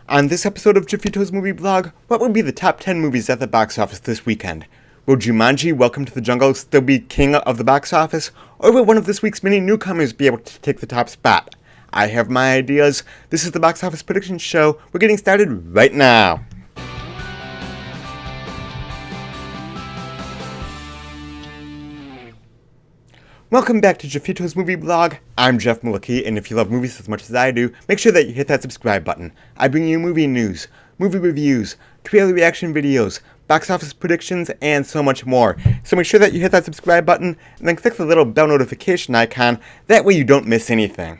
On this episode of Jeffito's Movie Blog, what will be the top 10 movies at the box office this weekend? Will Jumanji, Welcome to the Jungle still be king of the box office? Or will one of this week's many newcomers be able to take the top spot? I have my ideas. This is the Box Office Prediction Show. We're getting started right now. Welcome back to Jeffito's Movie Blog. I'm Jeff Malicki, and if you love movies as much as I do, make sure that you hit that subscribe button. I bring you movie news, movie reviews, trailer reaction videos, box office predictions, and so much more. So make sure that you hit that subscribe button, and then click the little bell notification icon. That way you don't miss anything.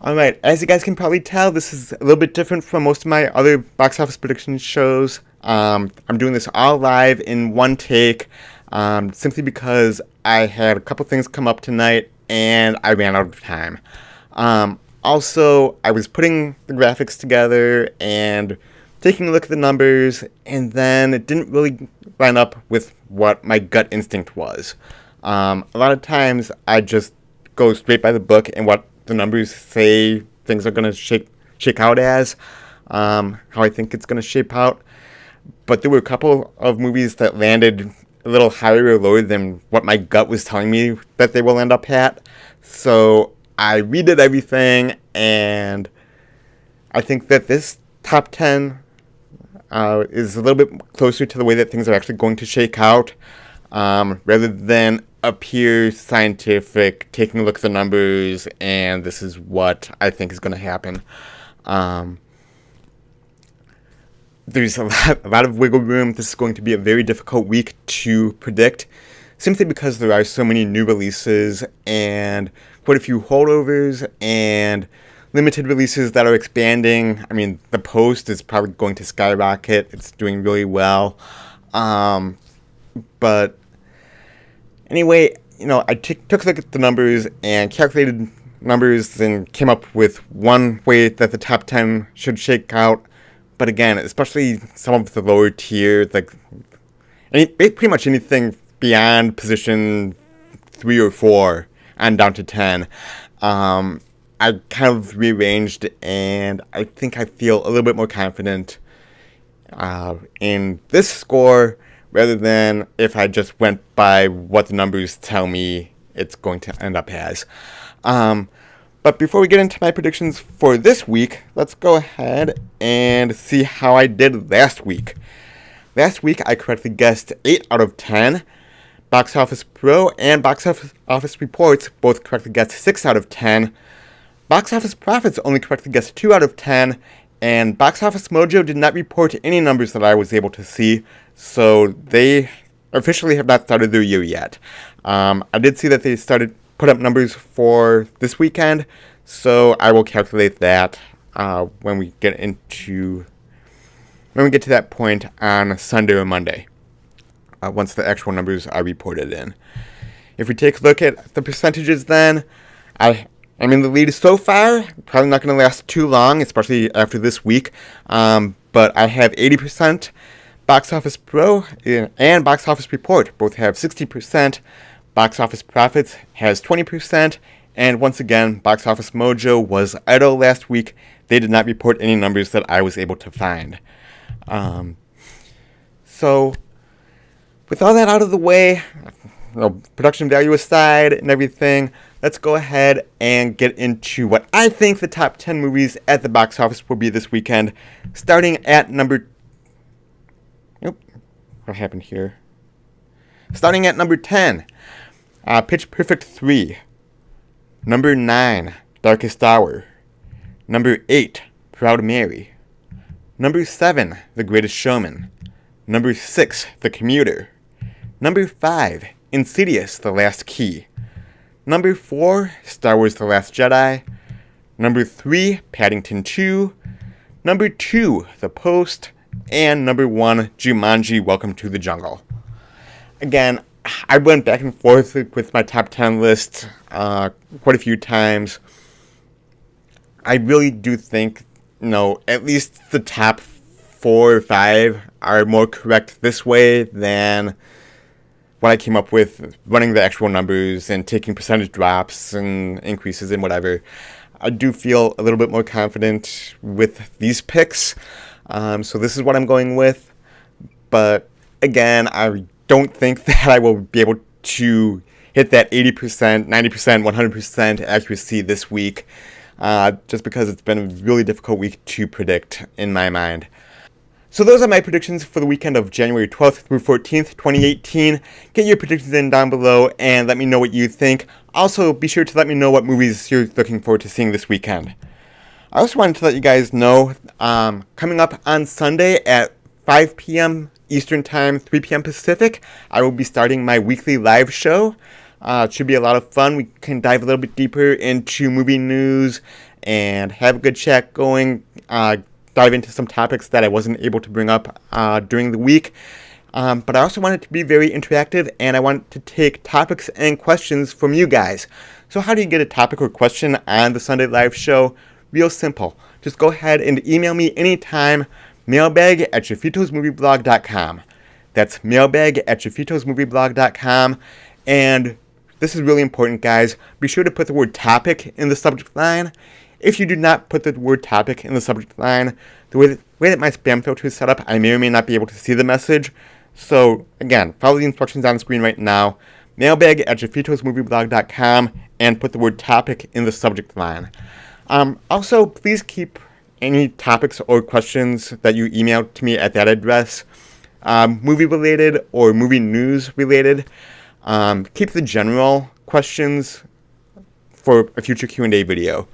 Alright, as you guys can probably tell, this is a little bit different from most of my other box office prediction shows. I'm doing this all live in one take, simply because I had a couple things come up tonight and I ran out of time. Also, I was putting the graphics together and taking a look at the numbers, and then it didn't really line up with what my gut instinct was. A lot of times I just go straight by the book and what the numbers say things are going to shake out as, how I think it's going to shape out. But there were a couple of movies that landed a little higher or lower than what my gut was telling me that they will end up at. So I redid everything, and I think that this top 10 is a little bit closer to the way that things are actually going to shake out, rather than appear scientific, taking a look at the numbers, and this is what I think is going to happen. There's a lot of wiggle room. This is going to be a very difficult week to predict, simply because there are so many new releases and quite a few holdovers and limited releases that are expanding. I mean, The Post is probably going to skyrocket. It's doing really well. But anyway, I took a look at the numbers and calculated numbers and came up with one way that the top 10 should shake out. But again, especially some of the lower tier, like pretty much anything beyond position 3 or 4 and down to 10, I kind of rearranged, and I think I feel a little bit more confident in this score rather than if I just went by what the numbers tell me it's going to end up as. But before we get into my predictions for this week, let's go ahead and see how I did last week. Last week, I correctly guessed 8 out of 10. Box Office Pro and Box Office Reports both correctly guessed 6 out of 10. Box Office Profits only correctly guessed 2 out of 10. And Box Office Mojo did not report any numbers that I was able to see, so they officially have not started their year yet. I did see that they put up numbers for this weekend, so I will calculate that when we get to that point on Sunday or Monday, once the actual numbers are reported in. If we take a look at the percentages, then I'm in the lead so far. Probably not going to last too long, especially after this week. But I have 80%. Box Office Pro and Box Office Report both have 60%. Box Office Profits has 20%, and once again, Box Office Mojo was idle last week. They did not report any numbers that I was able to find. So, with all that out of the way, production value aside and everything, let's go ahead and get into what I think the top 10 movies at the box office will be this weekend, starting at number... what happened here? Starting at number 10. Pitch Perfect 3. Number 9, Darkest Hour. Number 8, Proud Mary. Number 7, The Greatest Showman. Number 6, The Commuter. Number 5, Insidious, The Last Key. Number 4, Star Wars The Last Jedi. Number 3, Paddington 2. Number 2, The Post. And number 1, Jumanji, Welcome to the Jungle. Again, I went back and forth with my top 10 list quite a few times. I really do think, at least the top 4 or 5 are more correct this way than what I came up with, running the actual numbers and taking percentage drops and increases and whatever, I do feel a little bit more confident with these picks. So this is what I'm going with. But again, I don't think that I will be able to hit that 80%, 90%, 100% accuracy this week, just because it's been a really difficult week to predict in my mind. So those are my predictions for the weekend of January 12th through 14th, 2018. Get your predictions in down below and let me know what you think. Also, be sure to let me know what movies you're looking forward to seeing this weekend. I also wanted to let you guys know, coming up on Sunday at 5 p.m. Eastern Time, 3 p.m. Pacific, I will be starting my weekly live show. It should be a lot of fun. We can dive a little bit deeper into movie news and have a good chat going. Dive into some topics that I wasn't able to bring up during the week. But I also want it to be very interactive, and I want to take topics and questions from you guys. So how do you get a topic or question on the Sunday live show? Real simple. Just go ahead and email me anytime, mailbag@jeffitosmovieblog.com. That's mailbag@jeffitosmovieblog.com. And this is really important, guys. Be sure to put the word topic in the subject line. If you do not put the word topic in the subject line, the way that my spam filter is set up, I may or may not be able to see the message. So, again, follow the instructions on the screen right now. Mailbag@jeffitosmovieblog.com and put the word topic in the subject line. Also, please keep any topics or questions that you email to me at that address, movie-related or movie news-related. Keep the general questions for a future Q&A video.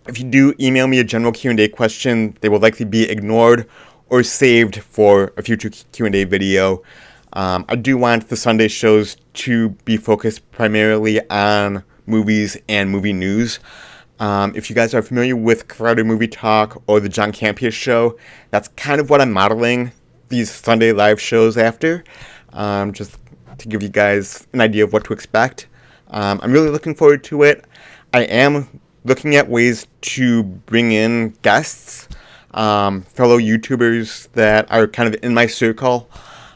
If you do email me a general Q&A question, they will likely be ignored or saved for a future Q&A video. I do want the Sunday shows to be focused primarily on movies and movie news. If you guys are familiar with Crowded Movie Talk or the John Campea Show, that's kind of what I'm modeling these Sunday live shows after, just to give you guys an idea of what to expect. I'm really looking forward to it. I am looking at ways to bring in guests, fellow YouTubers that are kind of in my circle,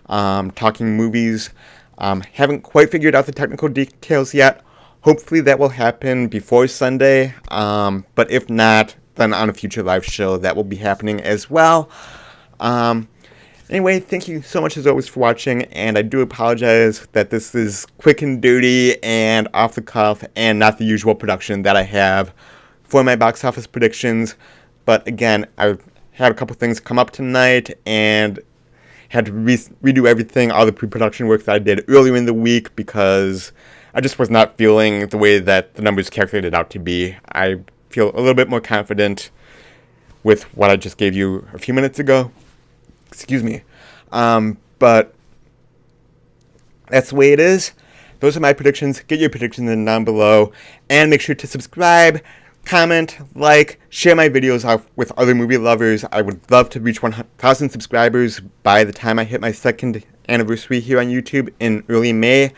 talking movies. Haven't quite figured out the technical details yet. Hopefully that will happen before Sunday, but if not, then on a future live show that will be happening as well. Anyway, thank you so much as always for watching, and I do apologize that this is quick and dirty and off the cuff and not the usual production that I have for my box office predictions. But again, I had a couple things come up tonight and had to redo everything, all the pre-production work that I did earlier in the week, because I just was not feeling the way that the numbers calculated out to be. I feel a little bit more confident with what I just gave you a few minutes ago. Excuse me. But that's the way it is. Those are my predictions. Get your predictions in down below. And make sure to subscribe, comment, like, share my videos out with other movie lovers. I would love to reach 1,000 subscribers by the time I hit my second anniversary here on YouTube in early May.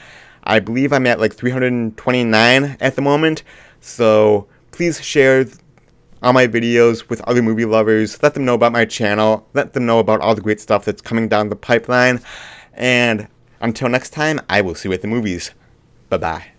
I believe I'm at like 329 at the moment. So please share all my videos with other movie lovers. Let them know about my channel. Let them know about all the great stuff that's coming down the pipeline. And until next time, I will see you at the movies. Bye-bye.